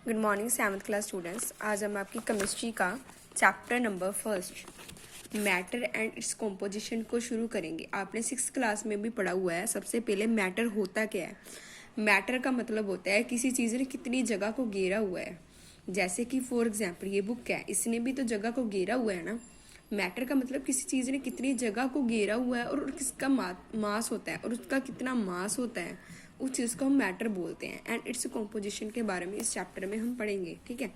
Good morning 7th class students. आज हम आपकी केमिस्ट्री का chapter number 1 matter and its composition को शुरू करेंगे। आपने 6th क्लास में भी पढ़ा हुआ है। सबसे पहले मैटर होता क्या है। मैटर का मतलब होता है किसी चीज़ ने कितनी जगह को घेरा हुआ है। जैसे कि फॉर एग्जाम्पल ये बुक है, इसने भी तो जगह को घेरा हुआ है ना। मैटर का मतलब किसी चीज़ ने कितनी जगह को घेरा हुआ है और किसका मास होता है और उसका कितना मास होता है, उस चीज़ को हम मैटर बोलते हैं। एंड इट्स कॉम्पोजिशन के बारे में इस चैप्टर में हम पढ़ेंगे, ठीक है।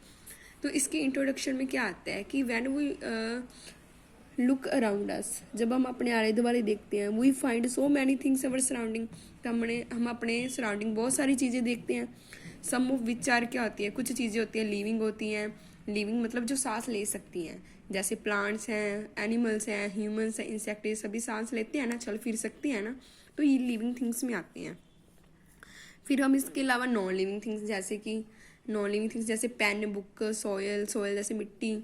तो इसकी इंट्रोडक्शन में क्या आता है कि when we look around us, जब हम अपने आले दुआले देखते हैं, we find so many things our surrounding, तो हम अपने सराउंडिंग बहुत सारी चीज़ें देखते हैं। सम ऑफ विच आर क्या होती है, कुछ चीज़ें होती हैं लिविंग होती हैं। लिविंग मतलब जो सांस ले सकती हैं, जैसे प्लांट्स हैं, एनिमल्स हैं, ह्यूमंस हैं, इंसेक्ट, ये सभी सांस लेते हैं ना, चल फिर सकती हैं ना, तो ये लिविंग थिंग्स में आती हैं। फिर हम इसके अलावा नॉन लिविंग थिंग्स जैसे पेन, बुक, सॉयल जैसे मिट्टी,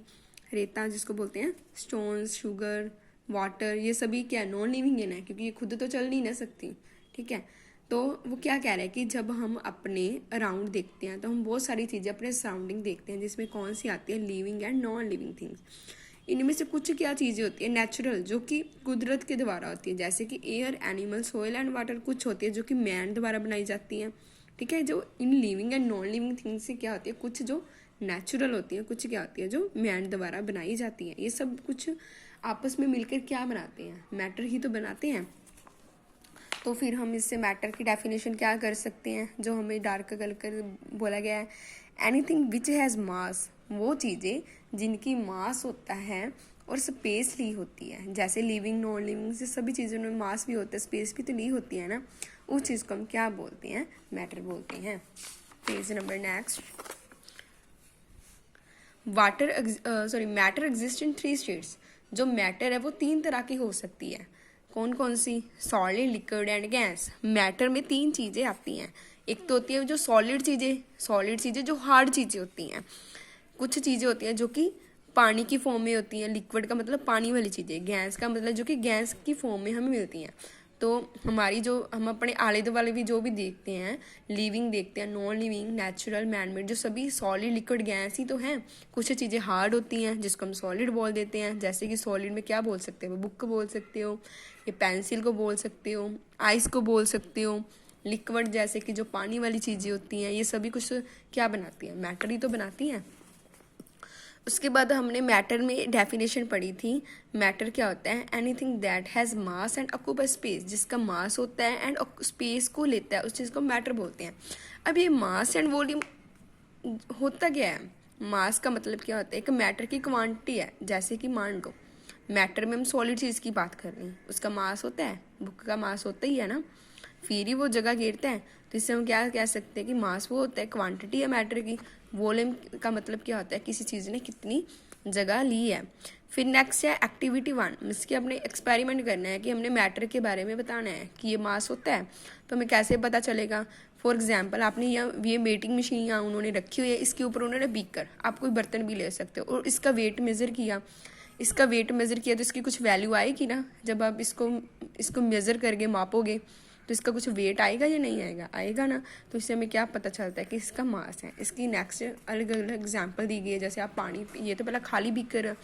रेता जिसको बोलते हैं, स्टोन्स, शुगर, वाटर, ये सभी क्या है, नॉन लिविंग है ना, क्योंकि ये खुद तो चल नहीं ना सकती, ठीक है। तो वो क्या कह रहा है कि जब हम अपने अराउंड देखते हैं तो हम बहुत सारी चीज़ें अपने सराउंडिंग देखते हैं, जिसमें कौन सी आती है, living and non living things. इनमें से कुछ क्या चीज़ें होती है नेचुरल, जो कि कुदरत के द्वारा होती है, जैसे कि air, animal, soil and water. कुछ होती है जो कि मैन द्वारा बनाई जाती हैं, ठीक है। जो in living and non living things से क्या होती है, कुछ जो नेचुरल होती है, कुछ क्या होती है जो मैन द्वारा बनाई जाती है। ये सब कुछ आपस में मिलकर क्या बनाते हैं, मैटर ही तो बनाते हैं। तो फिर हम इससे मैटर की डेफिनेशन क्या कर सकते हैं, जो हमें डार्क कलर कर बोला गया है। एनीथिंग विच हैज़ मास, वो चीज़ें जिनकी मास होता है और स्पेस ली होती है, जैसे लिविंग, नॉन लिविंग, से सभी चीज़ों में मास भी होता है, स्पेस भी तो ली होती है ना, उस चीज़ को हम क्या बोलते हैं, मैटर बोलते हैं। Page number next. Matter exist in 3 states. जो मैटर है वो 3 तरह की हो सकती है। कौन कौन सी, solid, liquid and gas. Matter में 3 चीज़ें आती हैं। एक तो होती है जो सॉलिड चीज़ें जो हार्ड चीज़ें होती हैं। कुछ चीज़ें होती हैं जो कि पानी की फॉर्म में होती हैं, लिक्विड का मतलब पानी वाली चीज़ें, गैस का मतलब जो कि गैस की फॉर्म में हमें मिलती हैं। तो हम अपने आले दुआले भी जो भी देखते हैं, लिविंग देखते हैं, नॉन लिविंग, नेचुरल, मैनमेड, जो सभी सॉलिड, लिक्विड, गैस ही तो हैं। कुछ चीज़ें हार्ड होती हैं जिसको हम सॉलिड बोल देते हैं, जैसे कि सॉलिड में क्या बोल सकते हो, बुक को बोल सकते हो, ये पेंसिल को बोल सकते हो, आइस को बोल सकते हो। लिक्विड जैसे कि जो पानी वाली चीज़ें होती हैं, ये सभी कुछ क्या बनाती हैं, मैटर ही तो बनाती हैं। उसके बाद हमने मैटर में डेफिनेशन पढ़ी थी। मैटर क्या होता है, anything that has mass and occupy space, जिसका मास होता है एंड स्पेस को लेता है, उस चीज़ को मैटर बोलते हैं। अब ये मास एंड वॉल्यूम होता क्या है, मास का मतलब क्या होता है, एक मैटर की क्वांटिटी है। जैसे कि मान लो मैटर में हम सॉलिड चीज़ की बात कर रहे हैं, उसका मास होता है, बुक का मास होता ही है ना, फिर ही वो जगह घेरता है। तो इससे हम क्या कह सकते हैं कि मास वो होता है, क्वांटिटी है मैटर की। वॉल्यूम का मतलब क्या होता है, किसी चीज़ ने कितनी जगह ली है। फिर नेक्स्ट है एक्टिविटी 1, इसके अपने एक्सपेरिमेंट करना है कि हमने मैटर के बारे में बताना है कि ये मास होता है, तो हमें कैसे पता चलेगा। फॉर एग्जाम्पल आपने ये वेटिंग मशीन यहाँ उन्होंने रखी हुई है, इसके ऊपर उन्होंने बीकर, आप कोई बर्तन भी ले सकते हो, और इसका वेट मेज़र किया, तो इसकी कुछ वैल्यू आएगी ना। जब आप इसको मेज़र करके मापोगे तो इसका कुछ वेट आएगा या नहीं आएगा ना। तो इससे हमें क्या पता चलता है कि इसका मास है। इसकी नेक्स्ट अलग अलग एग्जाम्पल दी गई है, जैसे आप पानी, ये तो पहला खाली बीकर,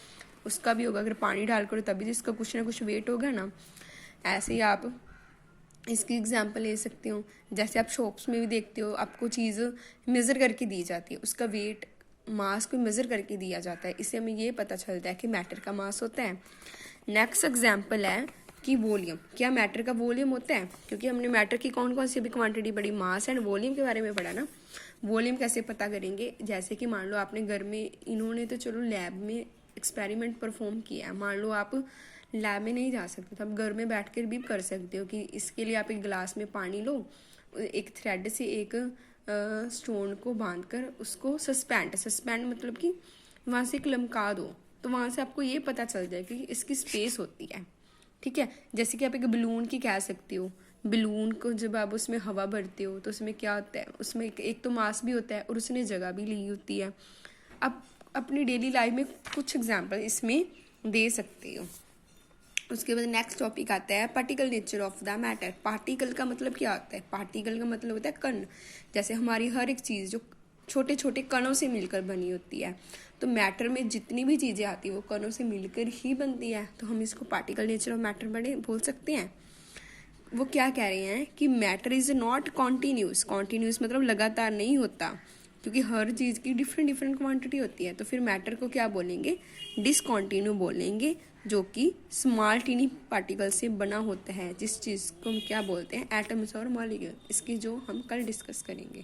उसका भी होगा, अगर पानी डाल करो तभी तो इसका कुछ ना कुछ वेट होगा ना। ऐसे ही आप इसकी एग्जाम्पल ले सकते हो, जैसे आप शॉप्स में भी देखते हो, आपको चीज़ मेज़र करके दी जाती है, उसका वेट, मास को मेज़र करके दिया जाता है। इससे हमें ये पता चलता है कि मैटर का मास होता है। नेक्स्ट एग्जाम्पल है कि वॉल्यूम। क्या मैटर का वॉल्यूम होता है, क्योंकि हमने मैटर की कौन कौन सी भी क्वांटिटी पढ़ी, मास एंड वॉल्यूम के बारे में पढ़ा ना। वॉल्यूम कैसे पता करेंगे, जैसे कि मान लो आपने घर में, इन्होंने तो चलो लैब में एक्सपेरिमेंट परफॉर्म किया है, मान लो आप लैब में नहीं जा सकते तो आप घर में बैठ कर भी कर सकते हो। कि इसके लिए आप एक गिलास में पानी लो, एक थ्रेड से एक स्टोन को बांध कर उसको सस्पेंड मतलब कि वहाँ से एक लमका दो, तो वहाँ से आपको ये पता चल जाए कि इसकी स्पेस होती है, ठीक है। जैसे कि आप एक बलून की कह सकते हो, बलून को जब आप उसमें हवा भरते हो तो उसमें क्या होता है, उसमें एक तो मास भी होता है और उसने जगह भी ली होती है। आप अपनी डेली लाइफ में कुछ एग्जाम्पल इसमें दे सकते हो। उसके बाद नेक्स्ट टॉपिक आता है particle nature of the matter. Particle का मतलब क्या होता है, पार्टिकल का मतलब होता है कण। जैसे हमारी हर एक चीज़ जो छोटे छोटे कणों से मिलकर बनी होती है। तो मैटर में जितनी भी चीज़ें आती है वो कणों से मिलकर ही बनती है, तो हम इसको पार्टिकल नेचर ऑफ मैटर बड़े बोल सकते हैं। वो क्या कह रहे हैं कि matter is not continuous. Continuous मतलब लगातार नहीं होता, क्योंकि हर चीज़ की डिफरेंट डिफरेंट क्वांटिटी होती है। तो फिर मैटर को क्या बोलेंगे, डिसकॉन्टिन्यू बोलेंगे, जो कि स्मॉल टीनी पार्टिकल से बना होता है, जिस चीज़ को हम क्या बोलते हैं, एटम्स और मॉलिक्यूल। इसकी जो हम कल डिस्कस करेंगे।